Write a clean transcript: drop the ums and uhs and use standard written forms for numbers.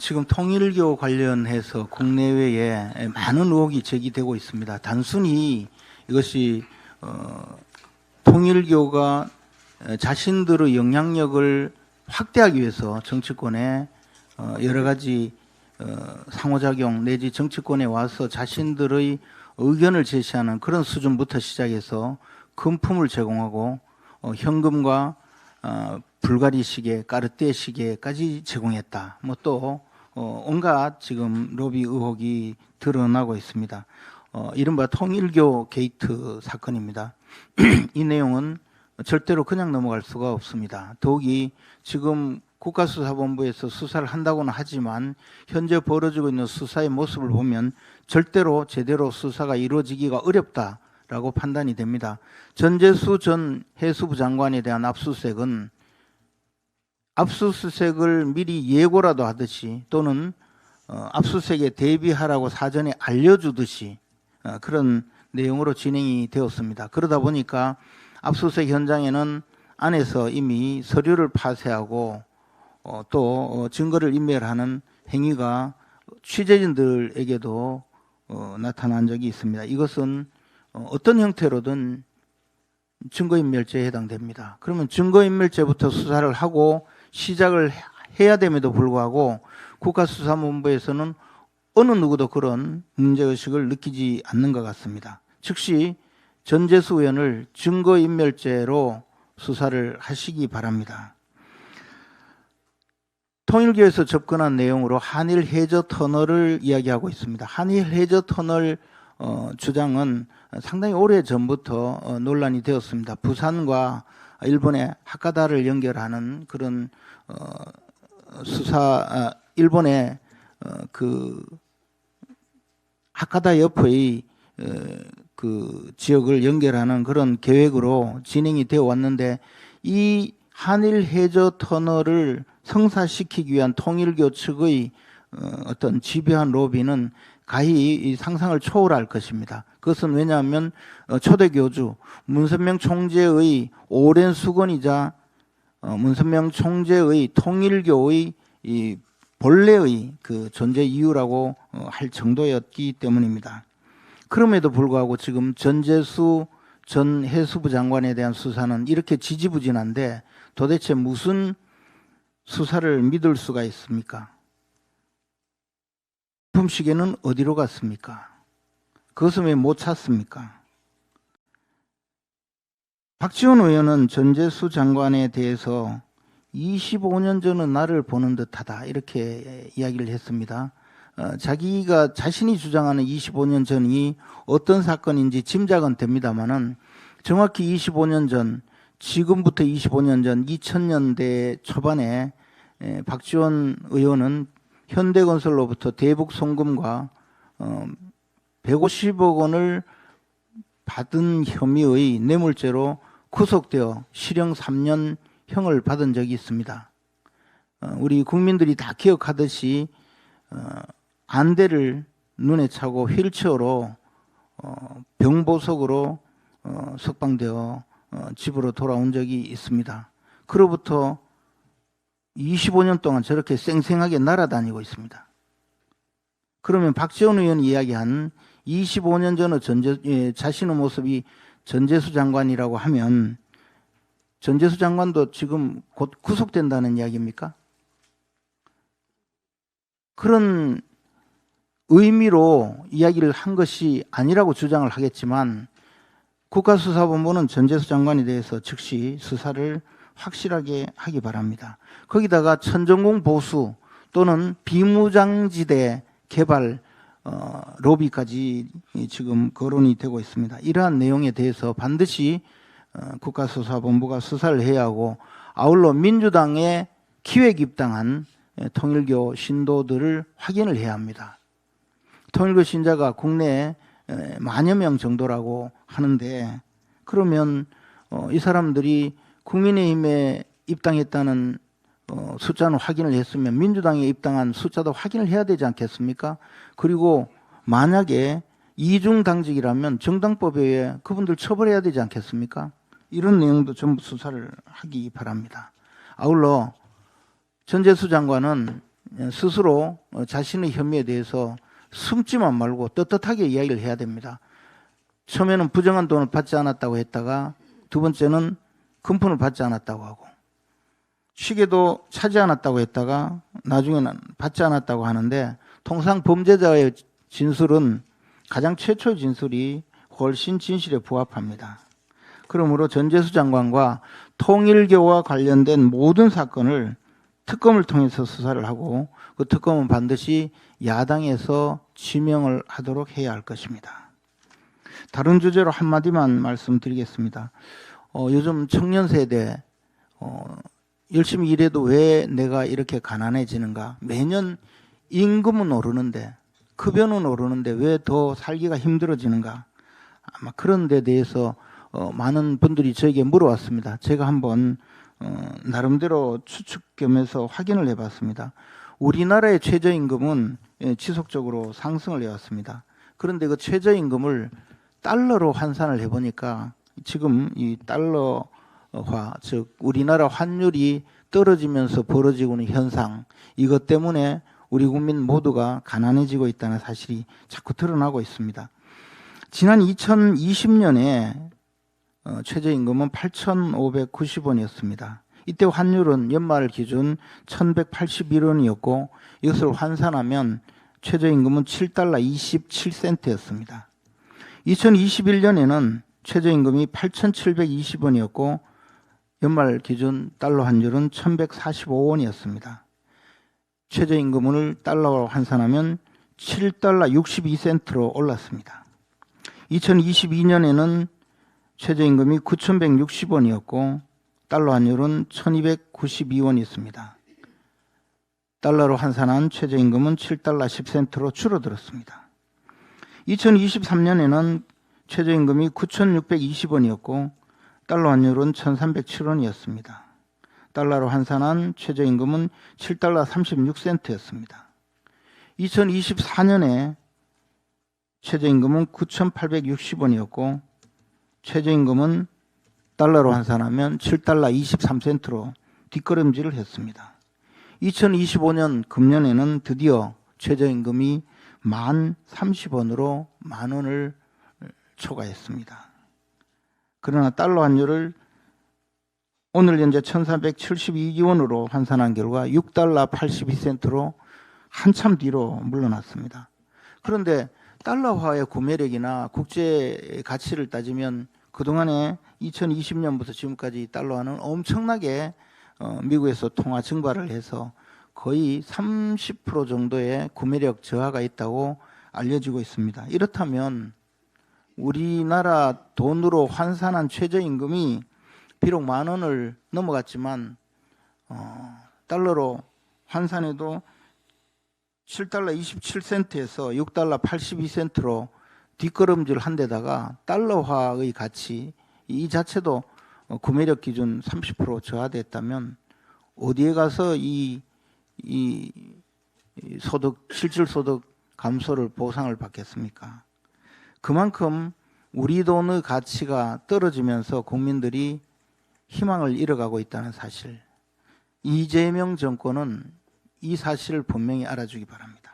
지금 통일교 관련해서 국내외에 많은 의혹이 제기되고 있습니다. 단순히 이것이 통일교가 자신들의 영향력을 확대하기 위해서 정치권에 여러 가지 상호작용 내지 정치권에 와서 자신들의 의견을 제시하는 그런 수준부터 시작해서 금품을 제공하고 현금과 불가리 시계, 까르띠에 시계까지 제공했다. 뭐 또 온갖 지금 로비 의혹이 드러나고 있습니다. 이른바 통일교 게이트 사건입니다. 이 내용은 절대로 그냥 넘어갈 수가 없습니다. 더욱이 지금 국가수사본부에서 수사를 한다고는 하지만 현재 벌어지고 있는 수사의 모습을 보면 절대로 제대로 수사가 이루어지기가 어렵다라고 판단이 됩니다. 전재수 전 해수부 장관에 대한 압수수색은 압수수색을 미리 예고라도 하듯이 또는 압수수색에 대비하라고 사전에 알려주듯이 그런 내용으로 진행이 되었습니다. 그러다 보니까 압수수색 현장에는 안에서 이미 서류를 파쇄하고 또 증거를 인멸하는 행위가 취재진들에게도 나타난 적이 있습니다. 이것은 어떤 형태로든 증거인멸죄에 해당됩니다. 그러면 증거인멸죄부터 수사를 하고 시작을 해야 됨에도 불구하고 국가수사본부에서는 어느 누구도 그런 문제의식을 느끼지 않는 것 같습니다. 즉시 전재수 의원을 증거인멸죄로 수사를 하시기 바랍니다. 통일교에서 접근한 내용으로 한일 해저 터널을 이야기하고 있습니다. 한일 해저 터널 주장은 상당히 오래 전부터 논란이 되었습니다. 부산과 일본의 하카다를 연결하는 그런 일본의 그 하카다 옆의 그 지역을 연결하는 그런 계획으로 진행이 되어 왔는데 이 한일 해저 터널을 성사시키기 위한 통일교 측의 어떤 집요한 로비는 가히 이 상상을 초월할 것입니다. 그것은 왜냐하면 초대 교주 문선명 총재의 오랜 수건이자 문선명 총재의 통일교의 이 본래의 그 존재 이유라고 할 정도였기 때문입니다. 그럼에도 불구하고 지금 전재수 전 해수부 장관에 대한 수사는 이렇게 지지부진한데 도대체 무슨 수사를 믿을 수가 있습니까? 금품시계는 어디로 갔습니까? 그것은 왜 못 찾습니까? 박지원 의원은 전재수 장관에 대해서 25년 전은 나를 보는 듯하다 이렇게 이야기를 했습니다. 자기가 자신이 주장하는 25년 전이 어떤 사건인지 짐작은 됩니다만은 정확히 25년 전, 지금부터 25년 전 2000년대 초반에 박지원 의원은 현대건설로부터 대북 송금과 150억 원을 받은 혐의의 뇌물죄로 구속되어 실형 3년형을 받은 적이 있습니다. 우리 국민들이 다 기억하듯이 안대를 눈에 차고 휠체어로 병보석으로 석방되어 집으로 돌아온 적이 있습니다. 그로부터 25년 동안 저렇게 쌩쌩하게 날아다니고 있습니다. 그러면 박지원 의원이 이야기한 25년 전의 자신의 모습이 전재수 장관이라고 하면 전재수 장관도 지금 곧 구속된다는 이야기입니까? 그런 의미로 이야기를 한 것이 아니라고 주장을 하겠지만 국가수사본부는 전재수 장관에 대해서 즉시 수사를 확실하게 하기 바랍니다. 거기다가 천정공 보수 또는 비무장지대 개발 로비까지 지금 거론이 되고 있습니다. 이러한 내용에 대해서 반드시 국가수사본부가 수사를 해야 하고 아울러 민주당에 기획 입당한 통일교 신도들을 확인을 해야 합니다. 통일교 신자가 국내에 만여 명 정도라고 하는데 그러면 이 사람들이 국민의힘에 입당했다는 숫자는 확인을 했으면 민주당에 입당한 숫자도 확인을 해야 되지 않겠습니까? 그리고 만약에 이중당직이라면 정당법에 의해 그분들 처벌해야 되지 않겠습니까? 이런 내용도 전부 수사를 하기 바랍니다. 아울러 전재수 장관은 스스로 자신의 혐의에 대해서 숨지만 말고 떳떳하게 이야기를 해야 됩니다. 처음에는 부정한 돈을 받지 않았다고 했다가 두 번째는 금품을 받지 않았다고 하고 시계도 차지 않았다고 했다가 나중에는 받지 않았다고 하는데 통상 범죄자의 진술은 가장 최초의 진술이 훨씬 진실에 부합합니다. 그러므로 전재수 장관과 통일교와 관련된 모든 사건을 특검을 통해서 수사를 하고 그 특검은 반드시 야당에서 지명을 하도록 해야 할 것입니다. 다른 주제로 한마디만 말씀드리겠습니다. 요즘 청년 세대 열심히 일해도 왜 내가 이렇게 가난해지는가? 매년 임금은 오르는데 급여는 오르는데 왜 더 살기가 힘들어지는가? 아마 그런 데 대해서 많은 분들이 저에게 물어왔습니다. 제가 한번 나름대로 추측 겸해서 확인을 해봤습니다. 우리나라의 최저임금은 지속적으로 상승을 해왔습니다. 그런데 그 최저임금을 달러로 환산을 해보니까 지금 이 달러화, 즉 우리나라 환율이 떨어지면서 벌어지고 있는 현상, 이것 때문에 우리 국민 모두가 가난해지고 있다는 사실이 자꾸 드러나고 있습니다. 지난 2020년에 최저임금은 8,590원이었습니다. 이때 환율은 연말 기준 1,181원이었고 이것을 환산하면 최저임금은 7달러 27센트였습니다. 2021년에는 최저임금이 8,720원이었고 연말 기준 달러 환율은 1,145원이었습니다. 최저임금을 달러로 환산하면 7달러 62센트로 올랐습니다. 2022년에는 최저임금이 9,160원이었고 달러 환율은 1,292원이었습니다. 달러로 환산한 최저임금은 7달러 10센트로 줄어들었습니다. 2023년에는 최저임금이 9,620원이었고 달러 환율은 1,307원이었습니다. 달러로 환산한 최저임금은 7달러 36센트였습니다. 2024년에 최저임금은 9,860원이었고 최저임금은 달러로 환산하면 7달러 23센트로 뒷걸음질을 했습니다. 2025년 금년에는 드디어 최저임금이 1030원으로 만원을 초과했습니다. 그러나 달러 환율을 오늘 현재 1,472원으로 환산한 결과 6달러 82센트로 한참 뒤로 물러났습니다. 그런데 달러화의 구매력이나 국제 가치를 따지면 그동안에 2020년부터 지금까지 달러화는 엄청나게 미국에서 통화 증발을 해서 거의 30% 정도의 구매력 저하가 있다고 알려지고 있습니다. 이렇다면 우리나라 돈으로 환산한 최저임금이 비록 10,000원을 넘어갔지만 달러로 환산해도 7달러 27센트에서 6달러 82센트로 뒷걸음질 한 데다가 달러화의 가치 이 자체도 구매력 기준 30% 저하됐다면 어디에 가서 이 소득, 실질 소득 감소를 보상을 받겠습니까? 그만큼 우리 돈의 가치가 떨어지면서 국민들이 희망을 잃어가고 있다는 사실, 이재명 정권은 이 사실을 분명히 알아주기 바랍니다.